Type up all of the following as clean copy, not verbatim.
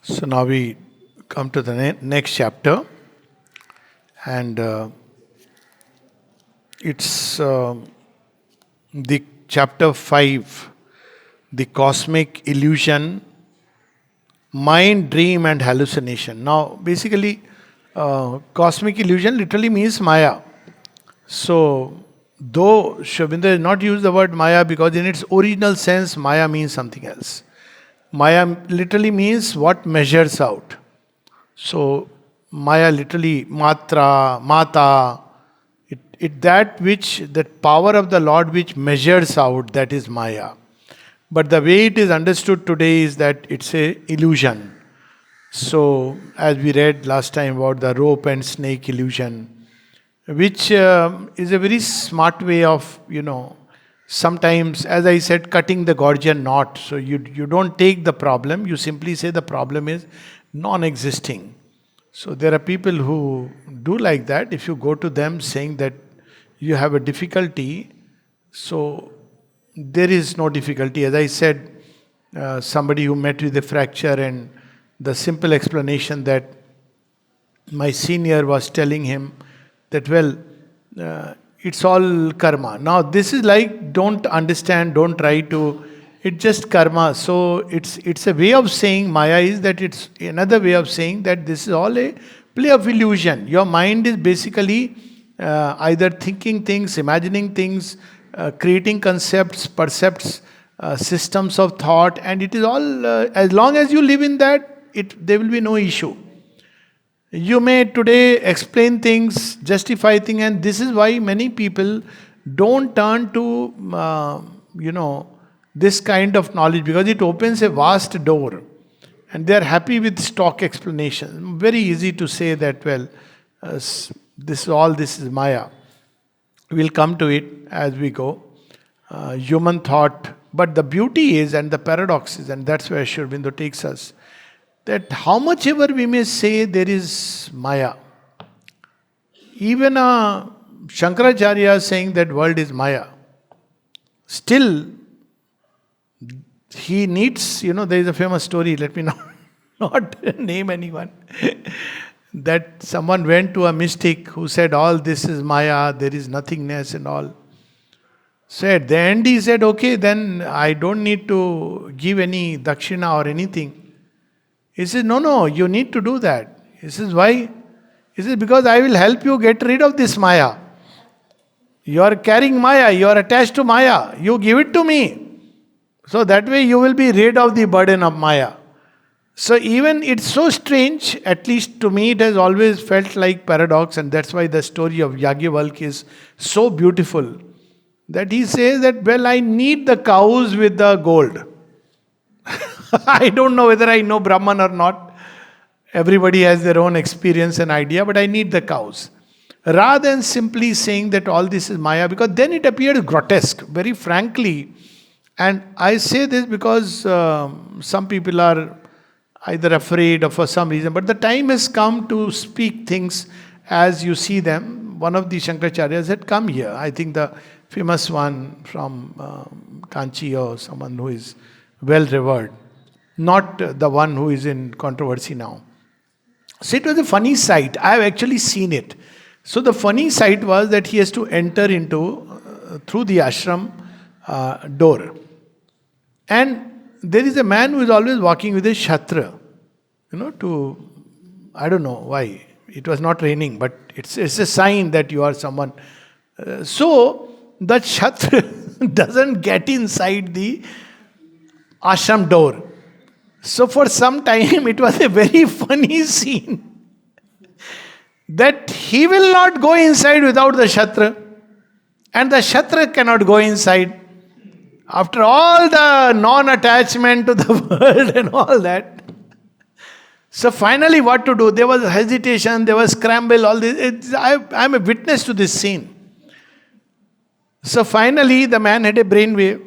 So now we come to the next chapter, and it's the chapter 5, the cosmic illusion, mind, dream, and hallucination. Now, basically, cosmic illusion literally means Maya. So, though Aurobindo has not used the word Maya because in its original sense, Maya means something else. Maya literally means what measures out. So, Maya literally, matra, mata, that which, that power of the Lord which measures out, that is Maya. But the way it is understood today is that it's a illusion. So, as we read last time about the rope and snake illusion, which is a very smart way of, sometimes, as I said, cutting the Gordian knot. So you don't take the problem, you simply say the problem is non-existing. So there are people who do like that. If you go to them saying that you have a difficulty, so there is no difficulty. As I said, somebody who met with a fracture, and the simple explanation that my senior was telling him that, it's all karma. Now this is like, don't understand, don't try to, it's just karma. So it's a way of saying, Maya is that it's another way of saying that this is all a play of illusion. Your mind is basically either thinking things, imagining things, creating concepts, percepts, systems of thought, and it is all, as long as you live in that, there will be no issue. You may today explain things, justify things, and this is why many people don't turn to, this kind of knowledge, because it opens a vast door. And they are happy with stock explanation. Very easy to say that, this is Maya. We'll come to it as we go. Human thought. But the beauty is, and the paradox is, and that's where Aurobindo takes us, that how much ever we may say there is Maya, even Shankaracharya is saying that world is Maya, still he needs, there is a famous story, let me not name anyone, that someone went to a mystic who said all this is Maya, there is nothingness and all. So at the end he said, okay, then I don't need to give any dakshina or anything. He says, no, you need to do that. He says, why? He says, because I will help you get rid of this Maya. You are carrying Maya, you are attached to Maya. You give it to me. So that way you will be rid of the burden of Maya. So even it's so strange, at least to me it has always felt like paradox, and that's why the story of Yagyavalkya is so beautiful. That he says that, I need the cows with the gold. I don't know whether I know Brahman or not. Everybody has their own experience and idea, but I need the cows. Rather than simply saying that all this is Maya, because then it appears grotesque, very frankly. And I say this because some people are either afraid or for some reason, but the time has come to speak things as you see them. One of the Shankaracharyas had come here. I think the famous one from Kanchi, or someone who is well revered. Not the one who is in controversy now. So it was a funny sight. I have actually seen it. So the funny sight was that he has to enter into, through the ashram door. And there is a man who is always walking with a shatra. I don't know why. It was not raining, but it's a sign that you are someone. So the shatra doesn't get inside the ashram door. So for some time it was a very funny scene that he will not go inside without the Shatra, and the Shatra cannot go inside. After all the non-attachment to the world and all that. So finally what to do? There was hesitation, there was scramble, all this. I am a witness to this scene. So finally the man had a brainwave.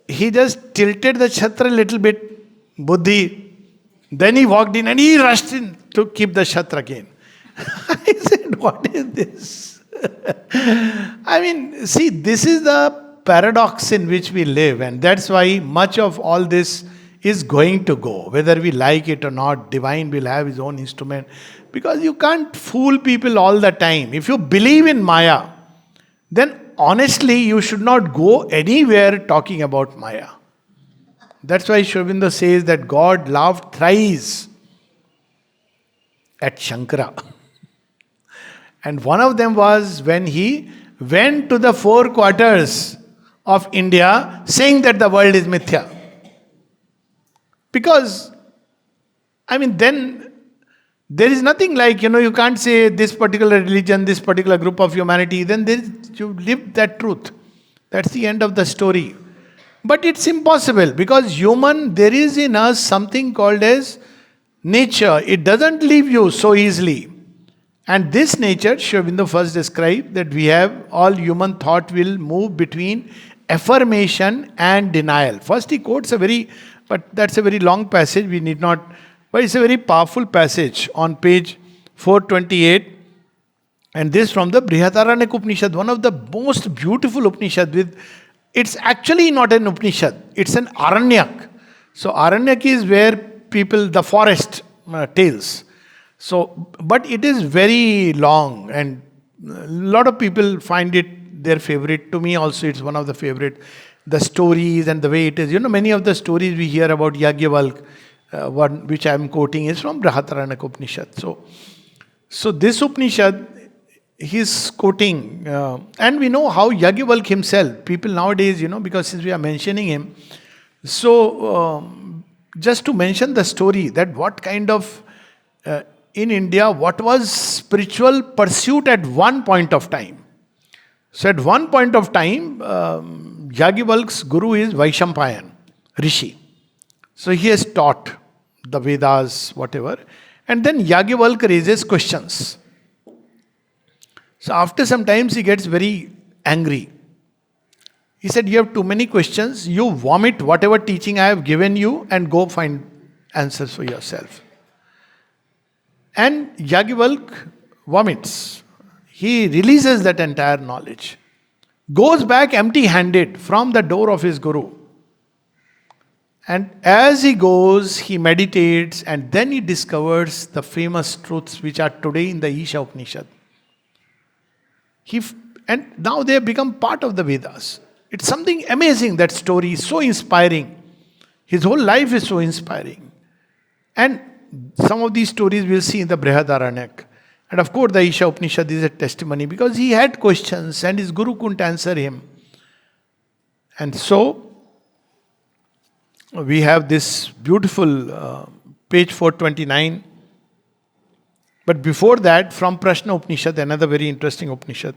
He just tilted the Shatra a little bit, buddhi. Then he walked in and he rushed in to keep the Shatra again. I said, what is this? See, this is the paradox in which we live, and that's why much of all this is going to go. Whether we like it or not, divine will have his own instrument. Because you can't fool people all the time. If you believe in Maya, then honestly you should not go anywhere talking about Maya. That's why Sri Aurobindo says that God laughed thrice at Shankara. And one of them was when he went to the four quarters of India saying that the world is mithya. Because, then there is nothing like, you can't say this particular religion, this particular group of humanity, then you live that truth. That's the end of the story. But it's impossible because there is in us something called as nature. It doesn't leave you so easily. And this nature, Sri Aurobindo first described that we have all human thought will move between affirmation and denial. First he quotes but that's a very long passage, we need not, but it's a very powerful passage on page 428. And this from the Brihadaranyaka Upanishad, one of the most beautiful Upanishad it's actually not an Upanishad, it's an Aranyak. So Aranyak is where the forest tales. So, but it is very long and a lot of people find it their favorite. To me also it's one of the favorite. The stories and the way it is. Many of the stories we hear about Yagyavalk, one which I am quoting is from Brihadaranyaka Upanishad. So this Upanishad, he's quoting, and we know how Yagyavalk himself, people nowadays, because since we are mentioning him, so just to mention the story that what kind of, in India, what was spiritual pursuit at one point of time. So at one point of time, Yagyavalk's guru is Vaishampayan, Rishi. So he has taught the Vedas, whatever. And then Yagyavalk raises questions. So after some time he gets very angry. He said, you have too many questions. You vomit whatever teaching I have given you and go find answers for yourself. And Yagyavalk vomits. He releases that entire knowledge. Goes back empty-handed from the door of his guru. And as he goes, he meditates and then he discovers the famous truths which are today in the Isha Upanishad. And now they have become part of the Vedas. It's something amazing, that story is so inspiring. His whole life is so inspiring. And some of these stories we'll see in the Brihadaranyaka. And of course the Isha Upanishad is a testimony because he had questions and his guru couldn't answer him. And so we have this beautiful page 429. But before that, from Prashna Upanishad, another very interesting Upanishad.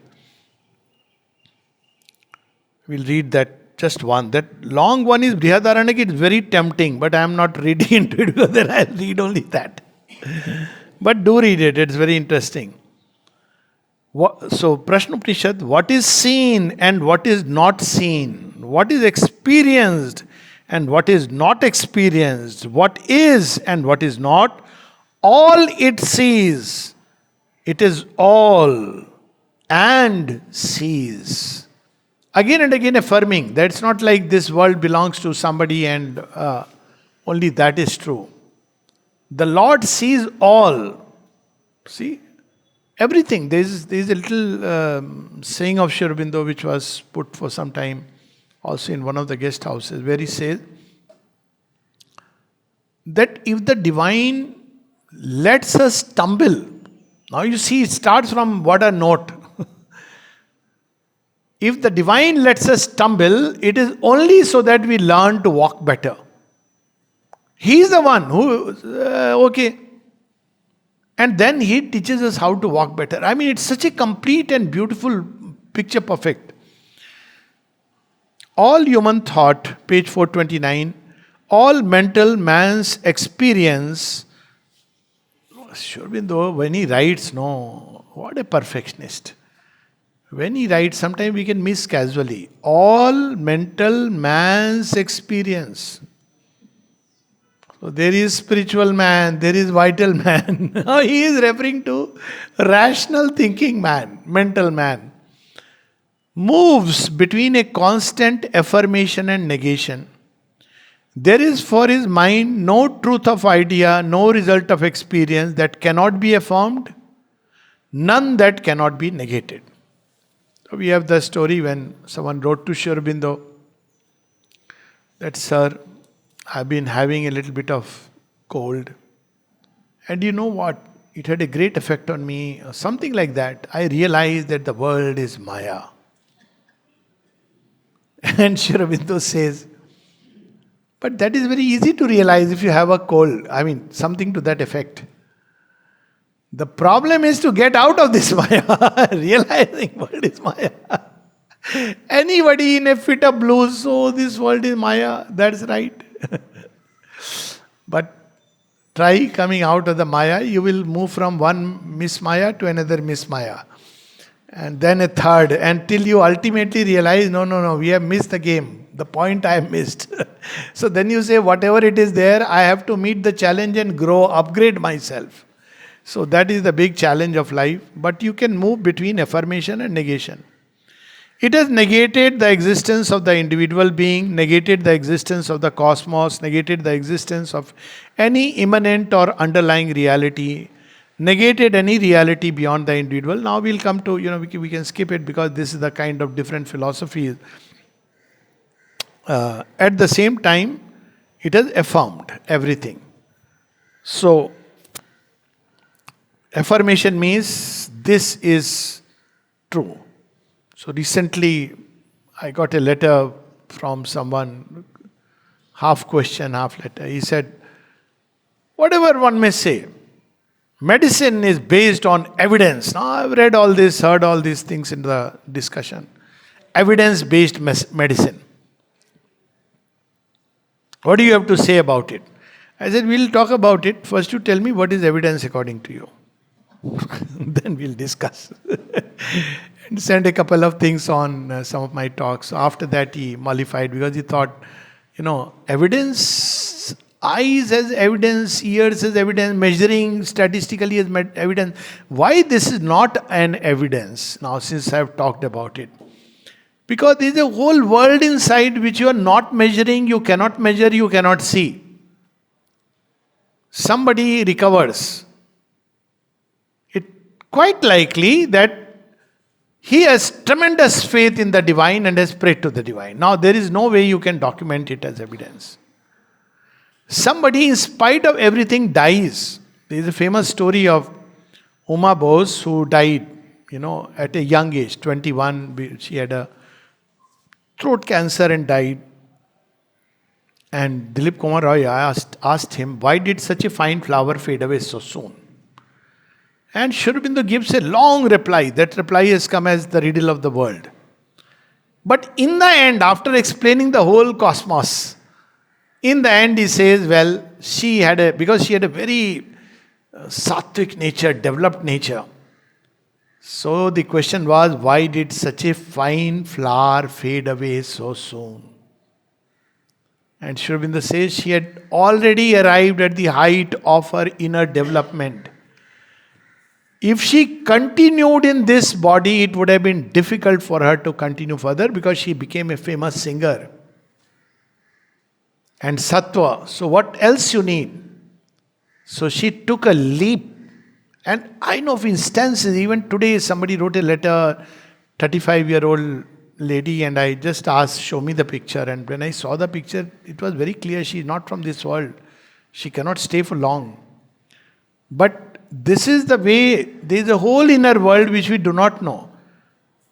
We'll read that, just one. That long one is Brihadaranyaka. It's very tempting, but I am not reading into it because then I'll read only that. But do read it, it's very interesting. So, Prashna Upanishad, what is seen and what is not seen? What is experienced and what is not experienced? What is and what is not? All it sees, it is all and sees. Again and again affirming that it's not like this world belongs to somebody and only that is true. The Lord sees all. See? Everything. There is a little saying of Sri Aurobindo which was put for some time also in one of the guest houses where he says that if the divine lets us stumble, now you see it starts from what a note. If the divine lets us stumble, it is only so that we learn to walk better. He is the one who, okay. And then he teaches us how to walk better. I mean, it's such a complete and beautiful picture perfect. All human thought, page 429, all mental man's experience. Sri Aurobindo, when he writes, no, what a perfectionist. When he writes, sometimes we can miss casually. All mental man's experience. So there is spiritual man, there is vital man. Now he is referring to rational thinking man, mental man. Moves between a constant affirmation and negation. There is for his mind no truth of idea, no result of experience that cannot be affirmed, none that cannot be negated. So we have the story when someone wrote to Aurobindo that, "Sir, I've been having a little bit of cold. And you know what? It had a great effect on me," or something like that. "I realized that the world is Maya." And Aurobindo says, "But that is very easy to realize if you have a cold." I mean, something to that effect. The problem is to get out of this Maya, realizing world is Maya. Anybody in a fit of blues, "Oh, this world is Maya," that's right. But try coming out of the Maya, you will move from one Miss Maya to another Miss Maya. And then a third, until you ultimately realize, no, we have missed the game. The point I have missed. So then you say, whatever it is there, I have to meet the challenge and grow, upgrade myself. So that is the big challenge of life. But you can move between affirmation and negation. It has negated the existence of the individual being, negated the existence of the cosmos, negated the existence of any immanent or underlying reality, negated any reality beyond the individual. Now we'll come to, we can skip it because this is the kind of different philosophies. At the same time, it has affirmed everything. So, affirmation means this is true. So recently, I got a letter from someone, half question, half letter. He said, whatever one may say, medicine is based on evidence. Now I've read all this, heard all these things in the discussion. Evidence-based medicine. What do you have to say about it? I said, we'll talk about it. First you tell me what is evidence according to you. Then we'll discuss. And sent a couple of things on some of my talks. After that he mollified because he thought, evidence, eyes as evidence, ears as evidence, measuring statistically as evidence. Why this is not an evidence? Now since I have talked about it. Because there is a whole world inside which you are not measuring, you cannot measure, you cannot see. Somebody recovers. It quite likely that he has tremendous faith in the divine and has prayed to the divine. Now there is no way you can document it as evidence. Somebody in spite of everything dies. There is a famous story of Uma Bose who died, at a young age, 21. She had a throat cancer and died. And Dilip Kumar Roy asked him, why did such a fine flower fade away so soon? And Aurobindo gives a long reply. That reply has come as the riddle of the world. But in the end, after explaining the whole cosmos, in the end he says, well, because she had a very sattvic nature, developed nature. So the question was, why did such a fine flower fade away so soon? And Aurobindo says she had already arrived at the height of her inner development. If she continued in this body, it would have been difficult for her to continue further because she became a famous singer. And sattva. So what else you need? So she took a leap. And I know of instances, even today somebody wrote a letter, 35-year-old lady, and I just asked, show me the picture. And when I saw the picture, it was very clear she is not from this world. She cannot stay for long. But this is the way, there is a whole inner world which we do not know.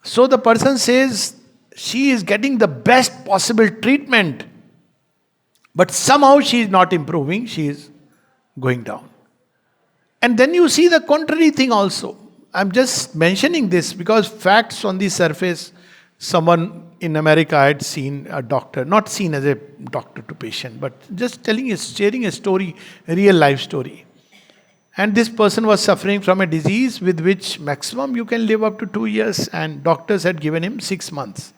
So the person says, she is getting the best possible treatment. But somehow she is not improving, she is going down. And then you see the contrary thing also. I'm just mentioning this because facts on the surface, someone in America had seen a doctor, not seen as a doctor to patient, but just sharing a story, a real life story. And this person was suffering from a disease with which maximum you can live up to 2 years, and doctors had given him 6 months.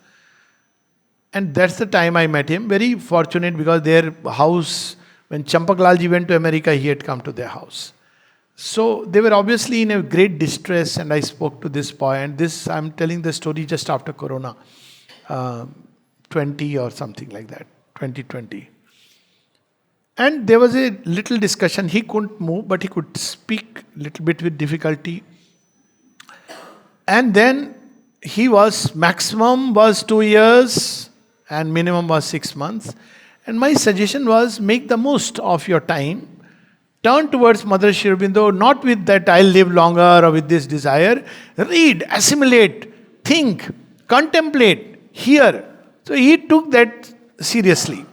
And that's the time I met him. Very fortunate because their house, when Champaklalji went to America, he had come to their house. So they were obviously in a great distress, and I spoke to this boy. And I'm telling the story just after Corona, 20 or something like that, 2020. And there was a little discussion. He couldn't move, but he could speak little bit with difficulty. And then he was, maximum was 2 years and minimum was 6 months. And my suggestion was, make the most of your time. Turn towards Mother Sri Aurobindo, not with that I'll live longer or with this desire. Read, assimilate, think, contemplate, hear. So he took that seriously.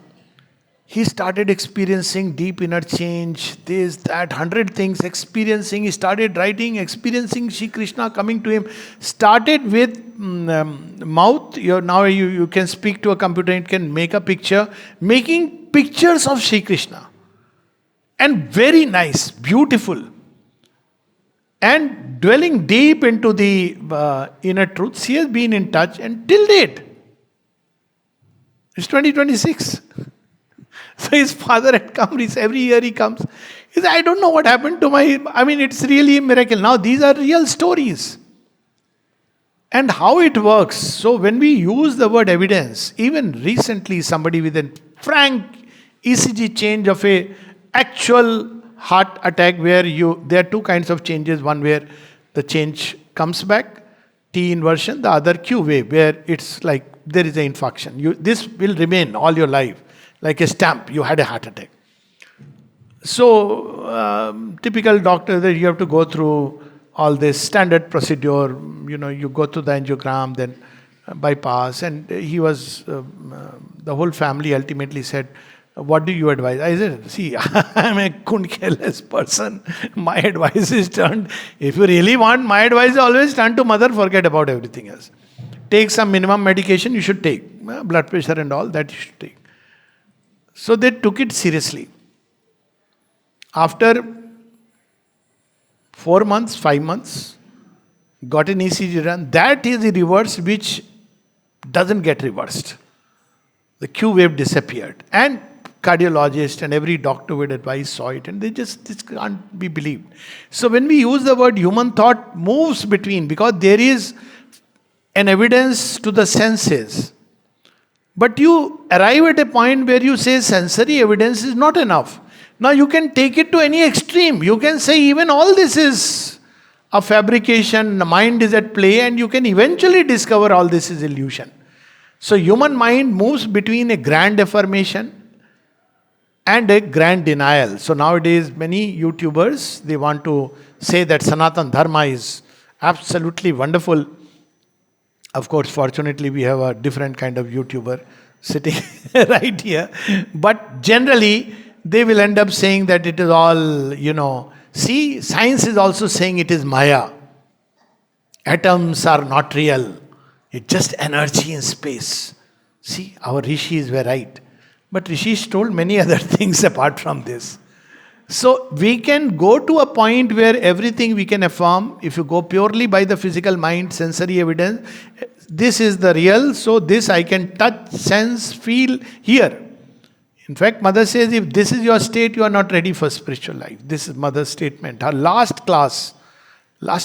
He started experiencing deep inner change, this, that, 100 things, experiencing. He started writing, experiencing Shri Krishna coming to him. Started with mouth. Now you can speak to a computer, it can make a picture. Making pictures of Shri Krishna. And very nice, beautiful. And dwelling deep into the inner truths, he has been in touch and till date. It's 2026. So his father had come, every year he comes. He said, I don't know what happened to it's really a miracle. Now these are real stories. And how it works. So when we use the word evidence, even recently somebody with a frank ECG change of a actual heart attack where there are two kinds of changes. One where the change comes back, T inversion, the other Q wave, where it's like there is an infarction. This will remain all your life. Like a stamp, you had a heart attack. So, typical doctor that you have to go through all this standard procedure. You go to the angiogram, then bypass. And he was, the whole family ultimately said, what do you advise? I said, see, I'm a couldn't care less person. My advice is if you really want, my advice is always turn to mother, forget about everything else. Take some minimum medication you should take. Blood pressure and all that you should take. So they took it seriously. After 4 months, 5 months, got an ECG run. That is the reverse which doesn't get reversed. The Q wave disappeared. And cardiologist and every doctor would advise saw it, and this can't be believed. So when we use the word human thought moves between, because there is an evidence to the senses. But you arrive at a point where you say sensory evidence is not enough. Now you can take it to any extreme. You can say even all this is a fabrication, the mind is at play, and you can eventually discover all this is illusion. So human mind moves between a grand affirmation and a grand denial. So nowadays many YouTubers, they want to say that Sanatan Dharma is absolutely wonderful. Of course, fortunately, we have a different kind of YouTuber sitting right here. But generally, they will end up saying that it is all, see, science is also saying it is Maya. Atoms are not real. It's just energy in space. See, our rishis were right. But rishis told many other things apart from this. So we can go to a point where everything we can affirm. If you go purely by the physical mind, sensory evidence, this is the real, so this I can touch, sense, feel, hear. In fact, Mother says, if this is your state, you are not ready for spiritual life. This is Mother's statement. Her last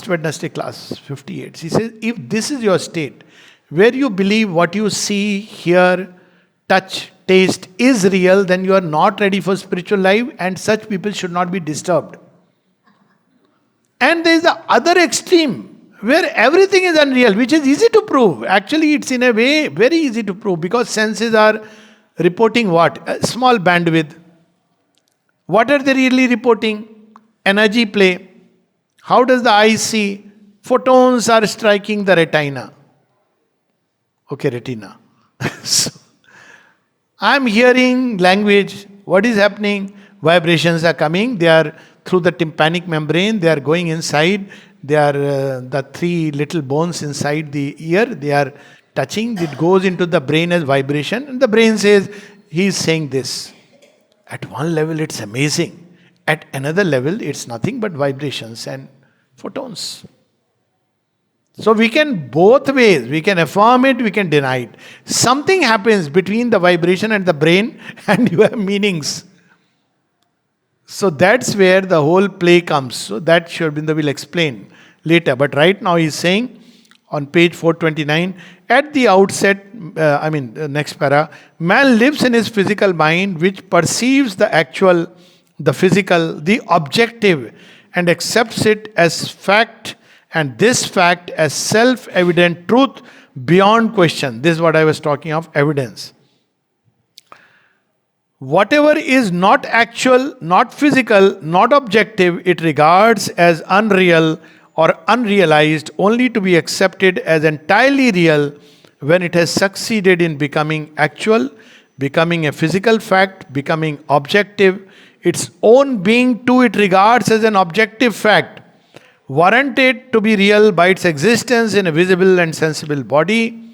Wednesday class, 58. She says, if this is your state, where you believe what you see, hear, touch, taste is real, then you are not ready for spiritual life, and such people should not be disturbed. And there is the other extreme, where everything is unreal, which is easy to prove. Actually, it's in a way very easy to prove, because senses are reporting what? A small bandwidth. What are they really reporting? Energy play. How does the eye see? Photons are striking the retina. Okay, retina. So, I'm hearing language. What is happening? Vibrations are coming. They are through the tympanic membrane. They are going inside. They are the 3 little bones inside the ear. They are touching. It goes into the brain as vibration. And the brain says, he is saying this. At one level, it's amazing. At another level, it's nothing but vibrations and photons. So we can both ways. We can affirm it, we can deny it. Something happens between the vibration and the brain, and you have meanings. So that's where the whole play comes. So that Sri Aurobindo will explain later. But right now he's saying, on page 429. At the outset, next para, man lives in his physical mind which perceives the actual, the physical, the objective, and accepts it as fact, and this fact as self-evident truth beyond question. This is what I was talking of, evidence. Whatever is not actual, not physical, not objective, it regards as unreal or unrealized, only to be accepted as entirely real when it has succeeded in becoming actual, becoming a physical fact, becoming objective. Its own being too it regards as an objective fact, warranted to be real by its existence in a visible and sensible body.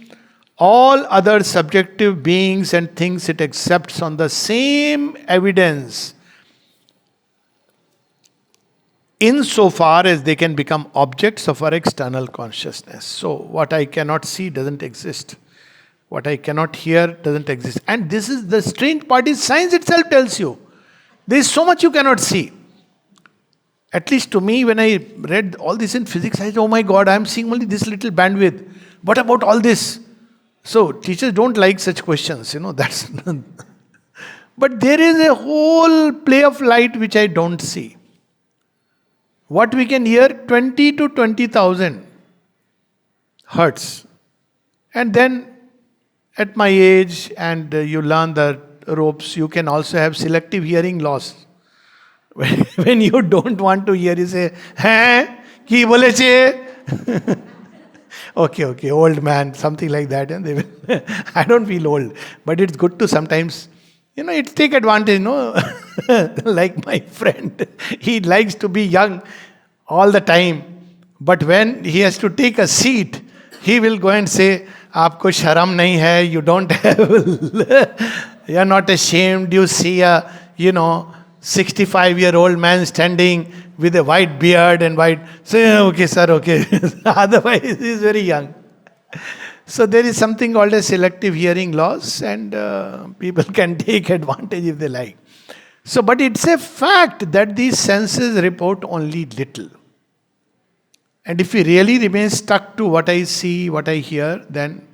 All other subjective beings and things it accepts on the same evidence, insofar as they can become objects of our external consciousness. So, what I cannot see doesn't exist. What I cannot hear doesn't exist. And this is the strange part, is science itself tells you. There is so much you cannot see. At least to me, when I read all this in physics, I said, oh my God, I am seeing only this little bandwidth. What about all this? So, teachers don't like such questions, that's... But there is a whole play of light which I don't see. What we can hear, 20 to 20,000 hertz. And then, at my age, and you learn the ropes, you can also have selective hearing loss. When you don't want to hear, you say, "Hai, ki bole che?" Okay, old man, something like that. And they will I don't feel old, but it's good to sometimes, it take advantage, like my friend, he likes to be young all the time. But when he has to take a seat, he will go and say, "Aapko sharam nahi hai, you don't have, you are not ashamed, you see a, 65-year-old man standing with a white beard and white." Say, "Okay, sir, okay." Otherwise, he is very young. So there is something called a selective hearing loss, and people can take advantage if they like. So, but it's a fact that these senses report only little. And if we really remain stuck to what I see, what I hear, then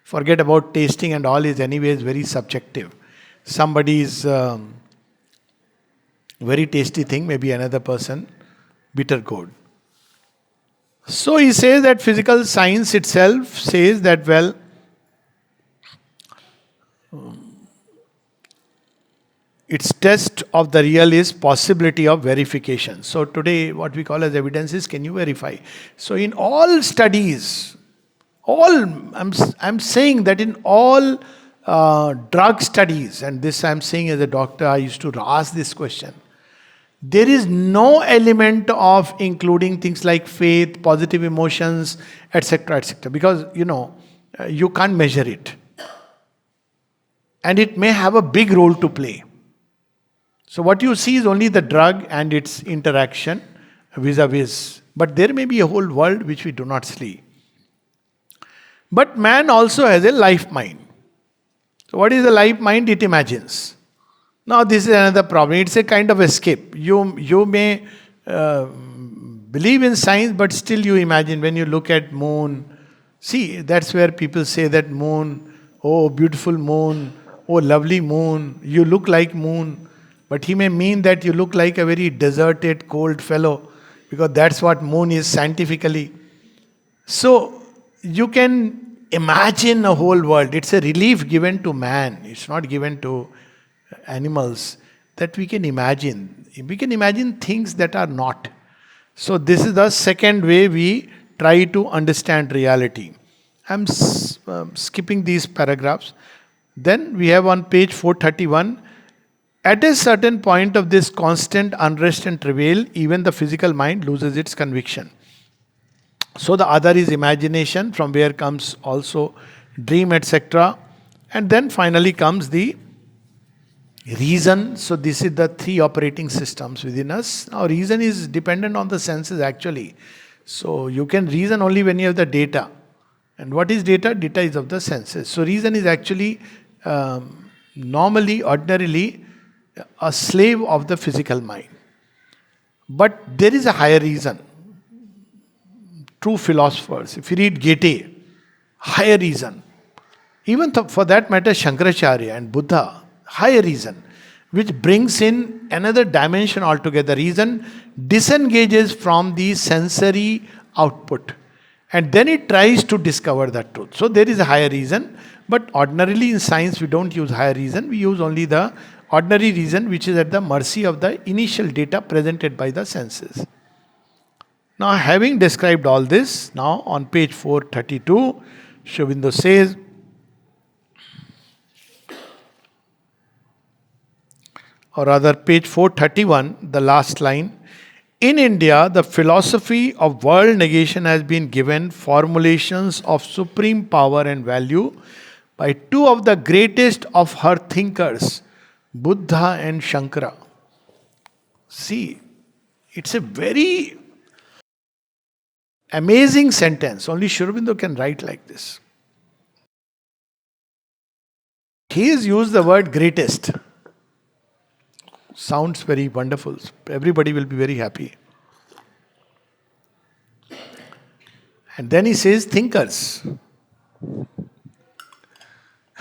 forget about tasting and all, is anyways very subjective. Somebody's very tasty thing, maybe another person, bitter gourd. So he says that physical science itself says that, well, its test of the real is possibility of verification. So today what we call as evidence is, can you verify? So in all studies, I'm saying that in all drug studies, and this I'm saying as a doctor, I used to ask this question. There is no element of including things like faith, positive emotions, etc., etc. Because, you can't measure it. And it may have a big role to play. So what you see is only the drug and its interaction vis-a-vis. But there may be a whole world which we do not see. But man also has a life mind. So what is the life mind? It imagines. Now this is another problem. It's a kind of escape. You may believe in science, but still you imagine when you look at moon. See, that's where people say that moon, oh beautiful moon, oh lovely moon, you look like moon. But he may mean that you look like a very deserted, cold fellow, because that's what moon is scientifically. So you can imagine a whole world. It's a relief given to man. It's not given to animals, that we can imagine. We can imagine things that are not. So this is the second way we try to understand reality. I'm skipping these paragraphs. Then we have on page 431, at a certain point of this constant unrest and travail, even the physical mind loses its conviction. So the other is imagination, from where comes also dream, etc. And then finally comes the reason. So this is the three operating systems within us. Now reason is dependent on the senses actually. So you can reason only when you have the data. And what is data? Data is of the senses. So reason is actually ordinarily a slave of the physical mind. But there is a higher reason. true philosophers. If you read Goethe, higher reason. Even for that matter, Shankaracharya and Buddha, higher reason, which brings in another dimension altogether. Reason disengages from the sensory output and then it tries to discover the truth. So there is a higher reason, but ordinarily in science we don't use higher reason, we use only the ordinary reason which is at the mercy of the initial data presented by the senses. Now, having described all this, now on page 432, Aurobindo says, or rather page 431, the last line, in India, the philosophy of world negation has been given formulations of supreme power and value by two of the greatest of her thinkers, Buddha and Shankara. See, it's a very amazing sentence. Only Aurobindo can write like this. He has used the word greatest. Sounds very wonderful. Everybody will be very happy. And then he says thinkers.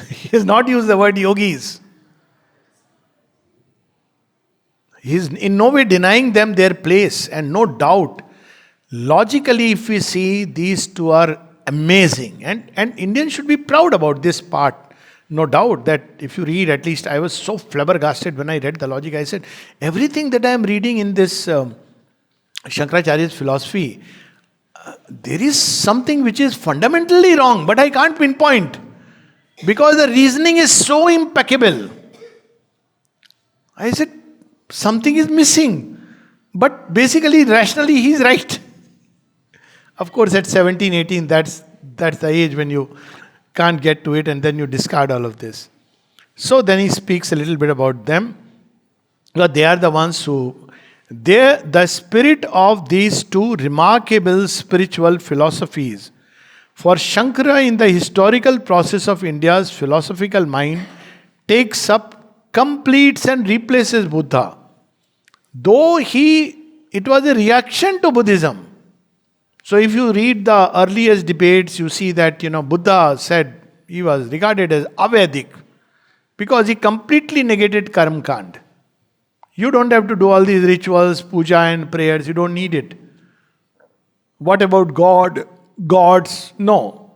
He has not used the word yogis. He is in no way denying them their place, and no doubt, logically, if we see, these two are amazing. And Indians should be proud about this part. No doubt that if you read, at least I was so flabbergasted when I read the logic. I said, everything that I am reading in this Shankaracharya's philosophy, there is something which is fundamentally wrong, but I can't pinpoint because the reasoning is so impeccable. I said, something is missing, but basically, rationally, he is right. Of course, at 17, 18, that's the age when you can't get to it and then you discard all of this. So then he speaks a little bit about them. But they are the ones who, the spirit of these two remarkable spiritual philosophies. For Shankara, in the historical process of India's philosophical mind, takes up, completes and replaces Buddha. Though it was a reaction to Buddhism. So if you read the earliest debates, you see that, Buddha said he was regarded as Avedic because he completely negated Karma Kand. You don't have to do all these rituals, puja and prayers, you don't need it. What about God? Gods? No.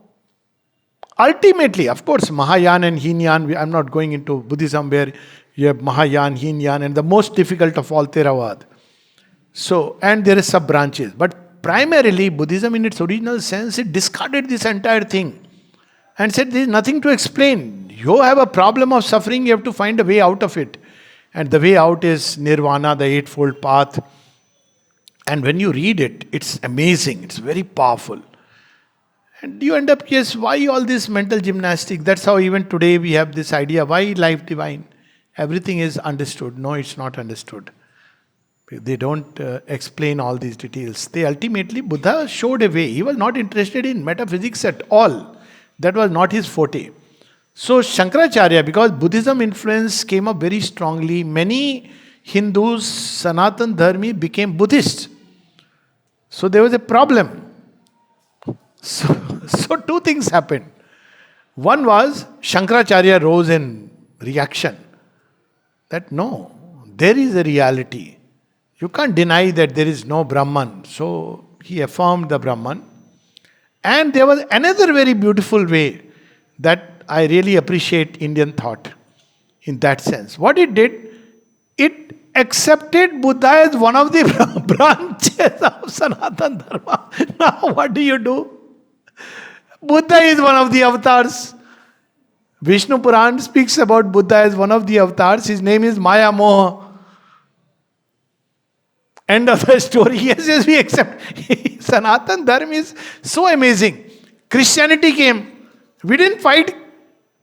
Ultimately, of course, Mahayana and Hinayan, I'm not going into Buddhism where you have Mahayana, Hinayan, and the most difficult of all, Theravada. So, and there are sub-branches. But primarily, Buddhism in its original sense, it discarded this entire thing and said there is nothing to explain. You have a problem of suffering, you have to find a way out of it. And the way out is Nirvana, the Eightfold Path. And when you read it, it's amazing, it's very powerful. And you end up, yes, why all this mental gymnastics? That's how even today we have this idea, why life divine? Everything is understood. No, it's not understood. They don't explain all these details. Buddha showed a way. He was not interested in metaphysics at all. That was not his forte. So Shankaracharya, because Buddhism influence came up very strongly, many Hindus, Sanatan Dharmi became Buddhists. So there was a problem. So two things happened. One was Shankaracharya rose in reaction. That no, there is a reality. You can't deny that there is no Brahman. So he affirmed the Brahman. And there was another very beautiful way that I really appreciate Indian thought in that sense. What it did, it accepted Buddha as one of the branches of Sanatan Dharma. Now what do? Buddha is one of the avatars. Vishnu Puran speaks about Buddha as one of the avatars. His name is Maya Moha. End of the story. Yes, we accept. Sanatan Dharma is so amazing. Christianity came. We didn't fight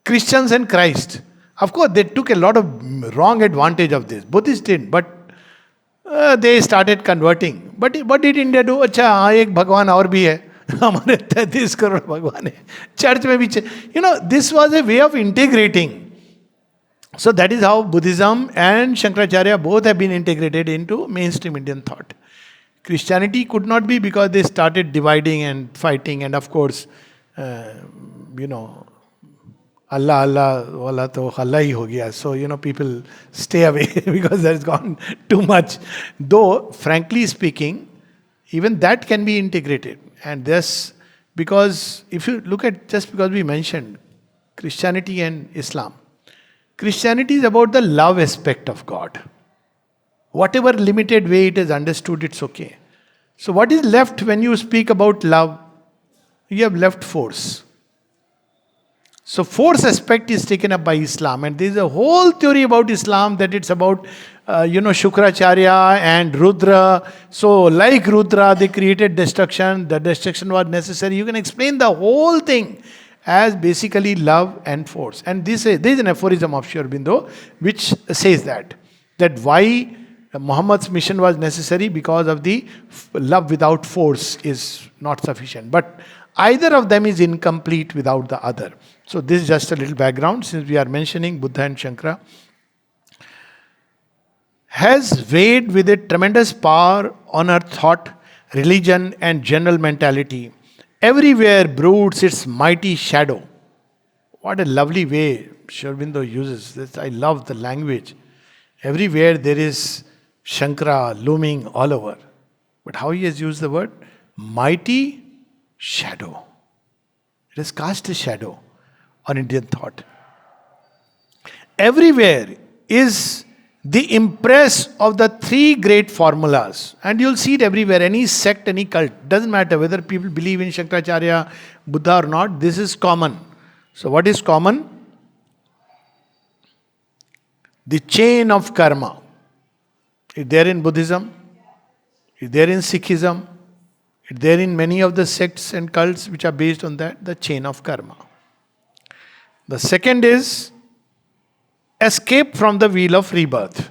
Christians and Christ. Of course, they took a lot of wrong advantage of this. Buddhists didn't, but they started converting. But what did India do? अच्छा, हाँ एक भगवान और भी है. हमारे 33 करोड़ भगवान है. Church में भी, this was a way of integrating. So that is how Buddhism and Shankaracharya both have been integrated into mainstream Indian thought. Christianity could not be because they started dividing and fighting, and of course, uh, you know, Allah Allah wala to Allah hi ho gaya. So people stay away because there's gone too much. Though, frankly speaking, even that can be integrated. And this, because if you look at, just because we mentioned Christianity and Islam, Christianity is about the love aspect of God. Whatever limited way it is understood, it's okay. So, what is left when you speak about love? You have left force. So, force aspect is taken up by Islam, and there is a whole theory about Islam that it's about, Shukracharya and Rudra. So, like Rudra, they created destruction. The destruction was necessary. You can explain the whole thing as basically love and force. And there is an aphorism of Aurobindo which says that why Muhammad's mission was necessary, because of the love without force is not sufficient. But either of them is incomplete without the other. So this is just a little background, since we are mentioning Buddha and Shankara. Has weighed with a tremendous power on our thought, religion and general mentality. Everywhere broods its mighty shadow. What a lovely way Aurobindo uses this. I love the language. Everywhere there is Shankara looming all over. But how he has used the word? Mighty shadow. It has cast a shadow on Indian thought. Everywhere is the impress of the three great formulas. And you'll see it everywhere. Any sect, any cult. Doesn't matter whether people believe in Shankaracharya, Buddha or not. This is common. So what is common? The chain of karma. It's there in Buddhism. It's there in Sikhism. It's there in many of the sects and cults which are based on that. The chain of karma. The second is escape from the wheel of rebirth.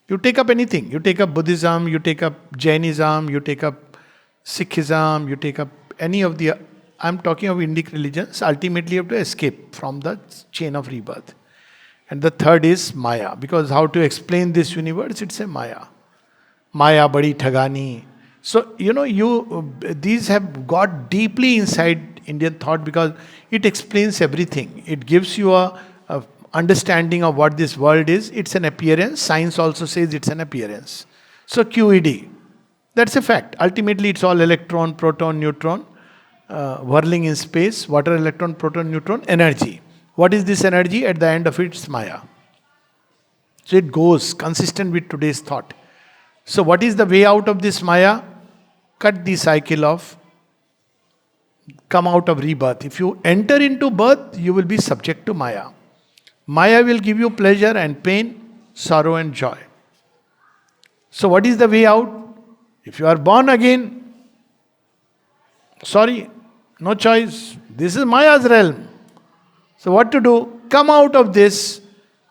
You take up anything. You take up Buddhism, you take up Jainism, you take up Sikhism, you take up any of the... I'm talking of Indic religions. Ultimately you have to escape from the chain of rebirth. And the third is Maya. Because how to explain this universe? It's a Maya. Maya badi thagani. So, these have got deeply inside Indian thought, because it explains everything. It gives you a understanding of what this world is. It's an appearance. Science also says it's an appearance. So QED, that's a fact. Ultimately, it's all electron, proton, neutron, whirling in space. Water, electron, proton, neutron, energy. What is this energy? At the end of it, it's Maya. So it goes consistent with today's thought. So what is the way out of this Maya? Cut the cycle of come out of rebirth. If you enter into birth, you will be subject to Maya. Maya will give you pleasure and pain, sorrow and joy. So what is the way out? If you are born again, sorry, no choice. This is Maya's realm. So what to do? Come out of this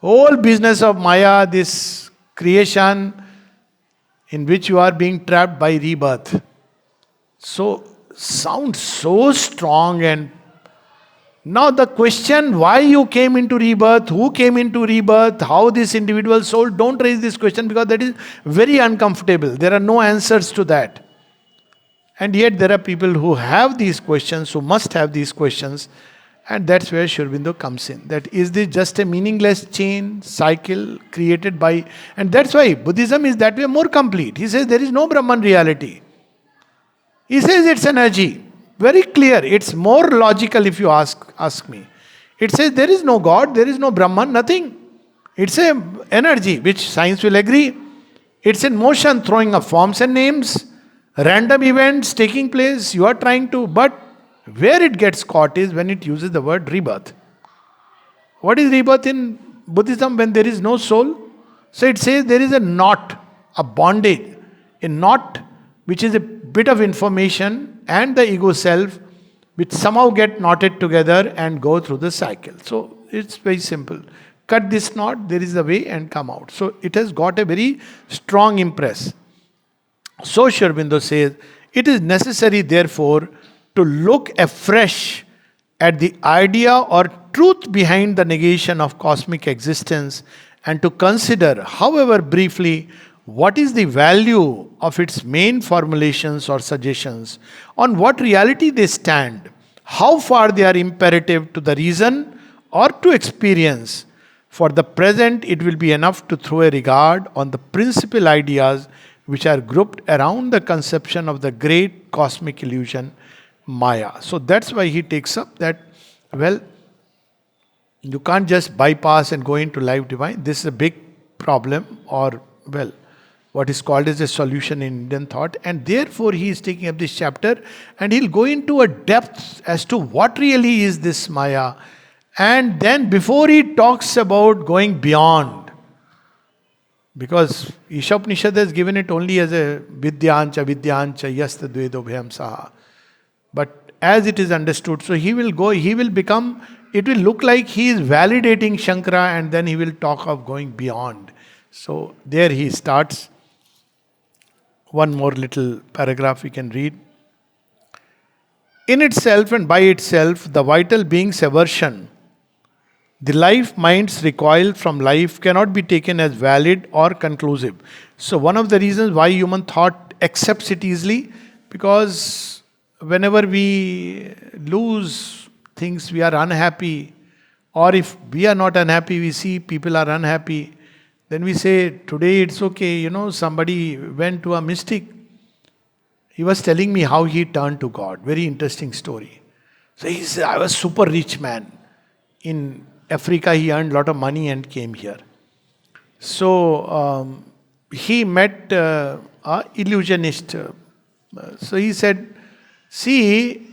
whole business of Maya, this creation in which you are being trapped by rebirth. So, sounds so strong. And now the question, why you came into rebirth, who came into rebirth, how this individual soul, don't raise this question, because that is very uncomfortable. There are no answers to that. And yet there are people who have these questions, who must have these questions. And that's where Aurobindo comes in. That is this just a meaningless chain, cycle created by... And that's why Buddhism is that way more complete. He says there is no Brahman reality. He says it's energy. Very clear. It's more logical if you ask me. It says there is no God, there is no Brahman, nothing. It's a energy, which science will agree. It's in motion, throwing up forms and names. Random events taking place. You are trying to... But where it gets caught is when it uses the word rebirth. What is rebirth in Buddhism? When there is no soul. So it says there is a knot, a bondage, a knot which is a bit of information and the ego self which somehow get knotted together and go through the cycle. So it's very simple. Cut this knot, there is a way, and come out. So it has got a very strong impress. So Aurobindo says, it is necessary therefore to look afresh at the idea or truth behind the negation of cosmic existence, and to consider, however briefly, what is the value of its main formulations or suggestions, on what reality they stand, how far they are imperative to the reason or to experience. For the present, it will be enough to throw a regard on the principal ideas which are grouped around the conception of the great cosmic illusion, Maya. So that's why he takes up that, well, you can't just bypass and go into life divine. This is a big problem, or, well, what is called as a solution in Indian thought. And therefore, he is taking up this chapter and he'll go into a depth as to what really is this Maya. And then, before he talks about going beyond, because Ishopanishad has given it only as a Vidyancha, Vidyancha, Yasta Dvedo Bhyam Saha. But as it is understood, so he will become, it will look like he is validating Shankara, and then he will talk of going beyond. So there he starts. One more little paragraph we can read. In itself and by itself, the vital being's aversion, the life mind's recoil from life, cannot be taken as valid or conclusive. So one of the reasons why human thought accepts it easily, because whenever we lose things, we are unhappy. Or if we are not unhappy, we see people are unhappy. Then we say, today it's okay. Somebody went to a mystic. He was telling me how he turned to God. Very interesting story. So he said, I was super rich man. In Africa, he earned a lot of money and came here. So he met a illusionist. So he said, see,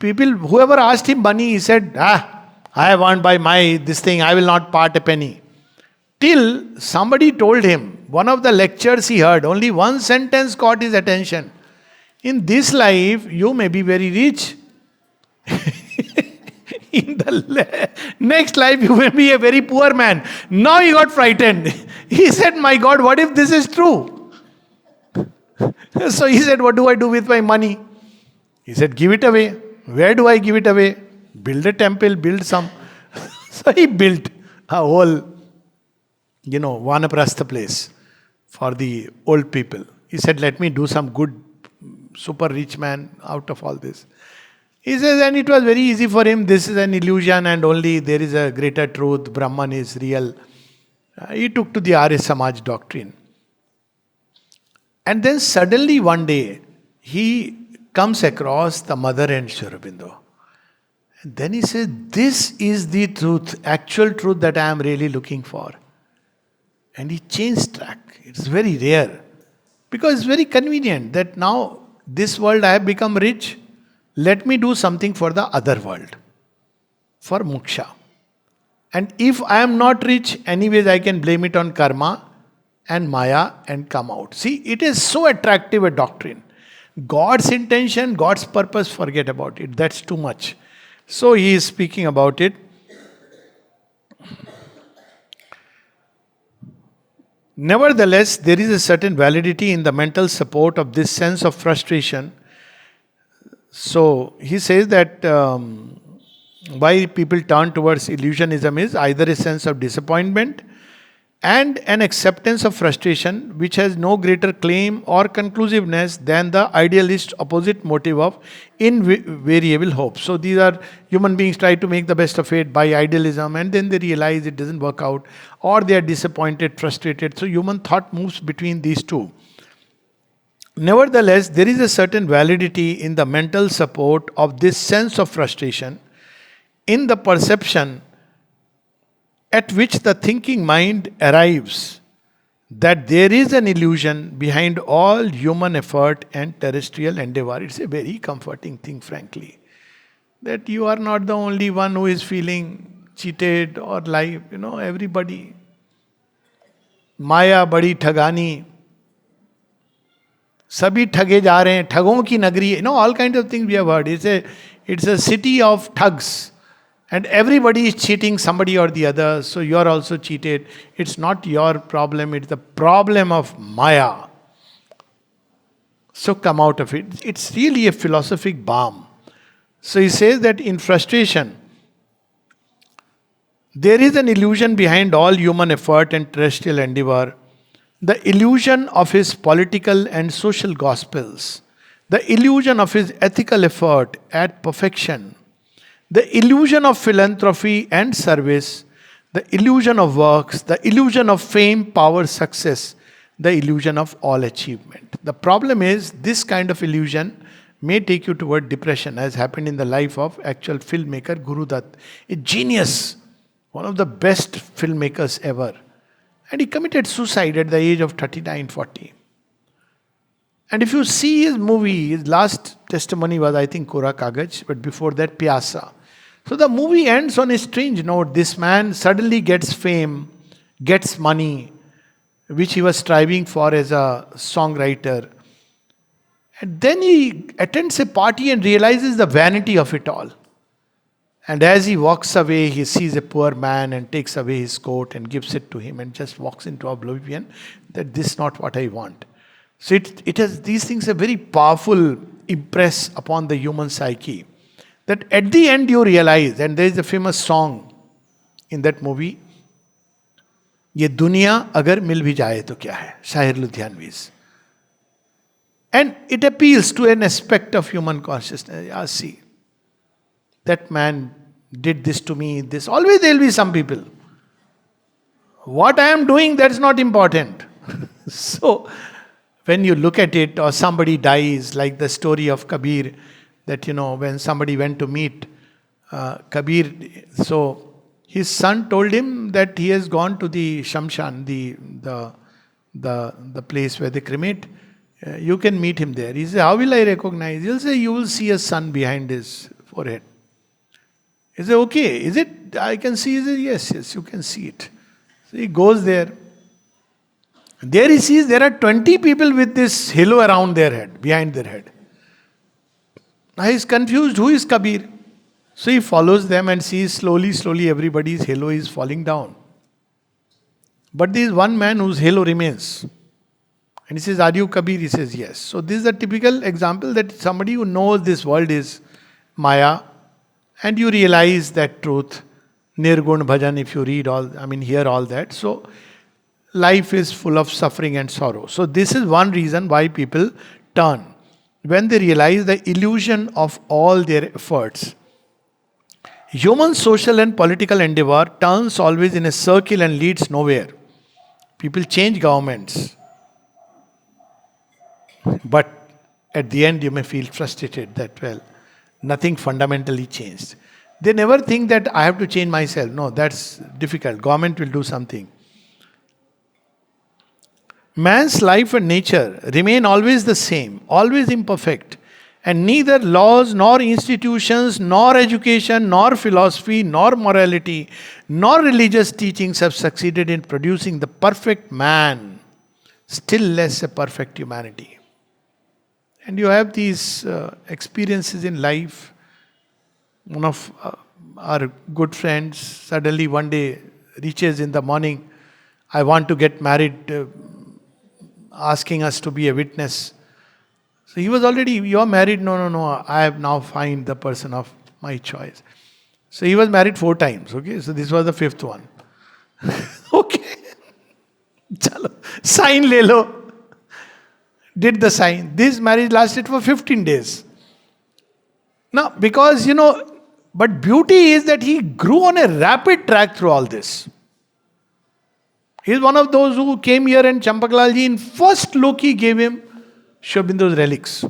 whoever asked him money, he said, I want by this thing, I will not part a penny. Till somebody told him, one of the lectures he heard, only one sentence caught his attention. In this life, you may be very rich. In the next life, you may be a very poor man. Now he got frightened. He said, my God, what if this is true? So he said, what do I do with my money? He said, give it away. Where do I give it away? Build a temple, build some. So he built a whole, Vanaprastha place for the old people. He said, let me do some good, super rich man out of all this. He says, and it was very easy for him. This is an illusion and only there is a greater truth. Brahman is real. He took to the Arya Samaj doctrine. And then suddenly one day, he comes across the mother and Aurobindo. And then he says, this is the truth, actual truth that I am really looking for. And he changed track. It's very rare. Because it's very convenient that now this world I have become rich. Let me do something for the other world. For moksha. And if I am not rich, anyways I can blame it on karma and maya and come out. See, it is so attractive a doctrine. God's intention, God's purpose, forget about it. That's too much. So he is speaking about it. Nevertheless, there is a certain validity in the mental support of this sense of frustration. So he says that why people turn towards illusionism is either a sense of disappointment and an acceptance of frustration which has no greater claim or conclusiveness than the idealist opposite motive of invariable hope. So these are human beings try to make the best of it by idealism and then they realize it doesn't work out or they are disappointed, frustrated. So human thought moves between these two. Nevertheless, there is a certain validity in the mental support of this sense of frustration in the perception at which the thinking mind arrives that there is an illusion behind all human effort and terrestrial endeavor. It's a very comforting thing, frankly, that you are not the only one who is feeling cheated or life, everybody. Maya badi thagani. Sabhi thage ja rahe hain, thagon ki nagri, all kinds of things we have heard. It's a city of thugs. And everybody is cheating somebody or the other, so you are also cheated. It's not your problem, it's the problem of Maya. So come out of it. It's really a philosophic balm. So he says that in frustration, there is an illusion behind all human effort and terrestrial endeavor. the illusion of his political and social gospels, the illusion of his ethical effort at perfection, the illusion of philanthropy and service, the illusion of works, the illusion of fame, power, success, the illusion of all achievement. The problem is, this kind of illusion may take you toward depression, as happened in the life of actual filmmaker Guru Dutt, a genius, one of the best filmmakers ever. And he committed suicide at the age of 39, 40. And if you see his movie, his last testimony was, I think, Kora Kagaj, but before that, Pyasa. So the movie ends on a strange note. This man suddenly gets fame, gets money, which he was striving for as a songwriter. And then he attends a party and realizes the vanity of it all. And as he walks away, he sees a poor man and takes away his coat and gives it to him and just walks into oblivion that this is not what I want. So it has, these things are very powerful impress upon the human psyche. That at the end you realize, and there is a famous song in that movie, ये दुनिया अगर मिल भी जाए तो क्या है, Shahir लुधियानवीज. And it appeals to an aspect of human consciousness. Yeah, see, that man did this to me, this. Always there will be some people. What I am doing, that's not important. So, when you look at it, or somebody dies, like the story of Kabir, that, when somebody went to meet Kabir, so his son told him that he has gone to the Shamshan, the place where they cremate. You can meet him there. He said, how will I recognize? He'll say, you will see a sun behind his forehead. He said, okay, is it? I can see. He said, yes, you can see it. So he goes there. There he sees there are 20 people with this halo around their head, behind their head. Now he is confused, who is Kabir? So he follows them and sees slowly everybody's halo is falling down. But there is one man whose halo remains. And he says, are you Kabir? He says, yes. So this is a typical example that somebody who knows this world is Maya, and you realize that truth. Nirgun Bhajan, if you hear all that. So life is full of suffering and sorrow. So this is one reason why people turn. When they realize the illusion of all their efforts. Human social and political endeavor turns always in a circle and leads nowhere. People change governments. But at the end you may feel frustrated that, nothing fundamentally changed. They never think that I have to change myself. No, that's difficult. Government will do something. Man's life and nature remain always the same, always imperfect. And neither laws, nor institutions, nor education, nor philosophy, nor morality, nor religious teachings have succeeded in producing the perfect man, still less a perfect humanity. And you have these experiences in life. One of our good friends suddenly one day reaches in the morning, I want to get married, asking us to be a witness. So he was already, you are married? No, I have now found the person of my choice. So he was married 4 times, okay? So this was the 5th one. Okay. Chalo, sign le lo. Did the sign. This marriage lasted for 15 days. Now, because, but beauty is that he grew on a rapid track through all this. He is one of those who came here and Champaklalji, in first look he gave him Aurobindo's relics.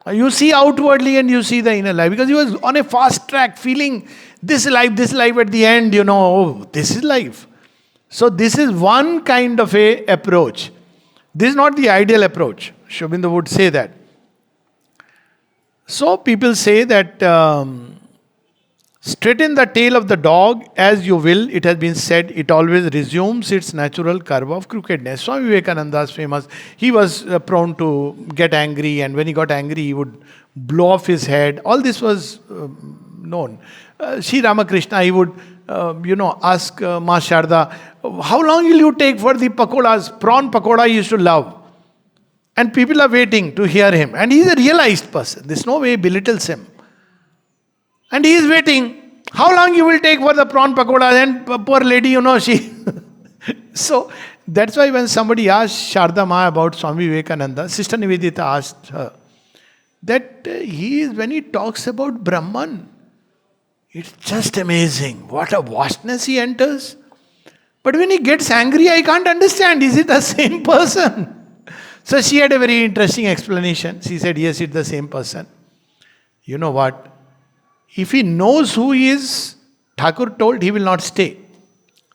You see outwardly and you see the inner life. Because he was on a fast track, feeling this life at the end, this is life. So this is one kind of a approach. This is not the ideal approach. Aurobindo would say that. So people say that straighten the tail of the dog as you will. It has been said, it always resumes its natural curve of crookedness. Swami Vivekananda is famous. He was prone to get angry, and when he got angry, he would blow off his head. All this was known. Sri Ramakrishna, he would, ask Ma Sharda, how long will you take for the pakodas? Prawn pakoda he used to love. And people are waiting to hear him. And he is a realized person. There's no way he belittles him. And he is waiting. How long you will take for the prawn pakoda? And poor lady, she... So, That's why when somebody asked Sharda Ma about Swami Vivekananda, Sister Nivedita asked her that when he talks about Brahman, it's just amazing. What a vastness he enters. But when he gets angry, I can't understand. Is it the same person? So she had a very interesting explanation. She said, yes, it's the same person. You know what? If he knows who he is, Thakur told he will not stay.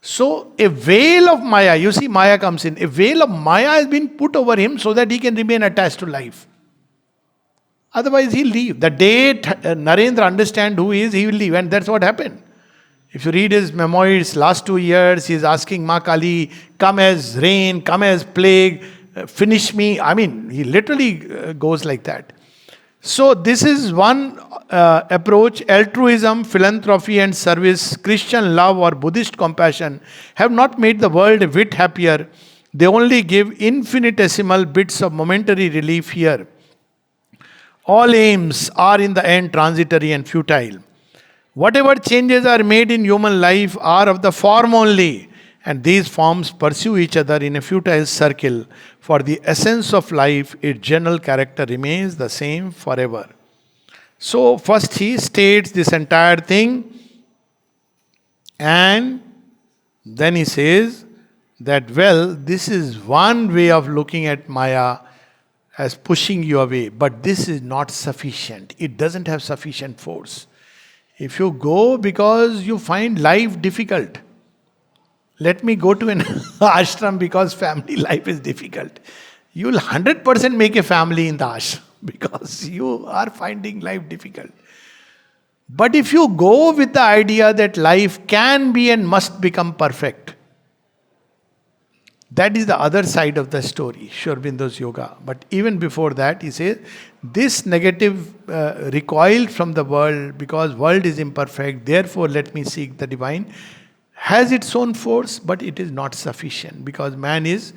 So a veil of Maya, you see Maya comes in, a veil of Maya has been put over him so that he can remain attached to life. Otherwise he'll leave. The day Narendra understands who he is, he will leave. And that's what happened. If you read his memoirs, last 2 years, he is asking Ma Kali, come as rain, come as plague, finish me. I mean, he literally goes like that. So this is one approach. Altruism, philanthropy and service, Christian love or Buddhist compassion have not made the world a whit happier. They only give infinitesimal bits of momentary relief here. All aims are in the end transitory and futile. Whatever changes are made in human life are of the form only, and these forms pursue each other in a futile circle. For the essence of life, its general character remains the same forever. So, first he states this entire thing, and then he says that, well, this is one way of looking at Maya as pushing you away, but this is not sufficient. It doesn't have sufficient force. If you go because you find life difficult, let me go to an ashram because family life is difficult. You will 100% make a family in the ashram because you are finding life difficult. But if you go with the idea that life can be and must become perfect, that is the other side of the story, Sri Aurobindo's yoga. But even before that, he says, this negative recoil from the world, because world is imperfect, therefore let me seek the divine, has its own force, but it is not sufficient, because man is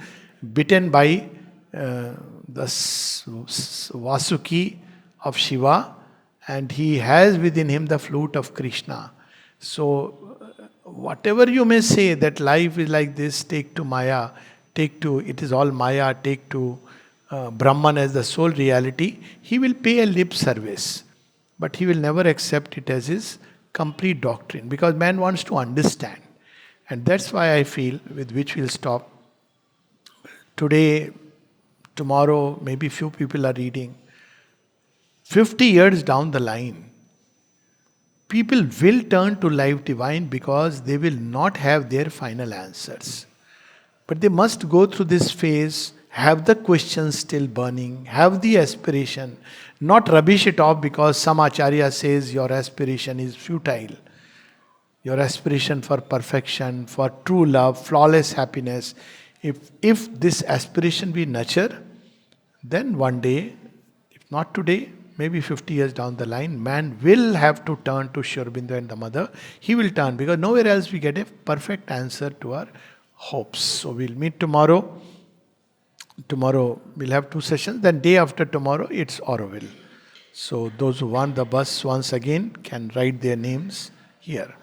bitten by the Vasuki of Shiva, and he has within him the flute of Krishna. So, whatever you may say that life is like this, take to Maya, it is all Maya, take to Brahman as the sole reality, he will pay a lip service. But he will never accept it as his complete doctrine, because man wants to understand. And that's why I feel, with which we'll stop. Today, tomorrow, maybe few people are reading. 50 years down the line, people will turn to life divine because they will not have their final answers. But they must go through this phase, have the questions still burning, have the aspiration, not rubbish it off because some acharya says your aspiration is futile. Your aspiration for perfection, for true love, flawless happiness. If this aspiration we nurture, then one day, if not today, maybe 50 years down the line, man will have to turn to Sri Aurobindo and the mother. He will turn because nowhere else we get a perfect answer to our hopes. So we'll meet tomorrow. Tomorrow we'll have 2 sessions. Then day after tomorrow, it's Auroville. So those who want the bus once again can write their names here.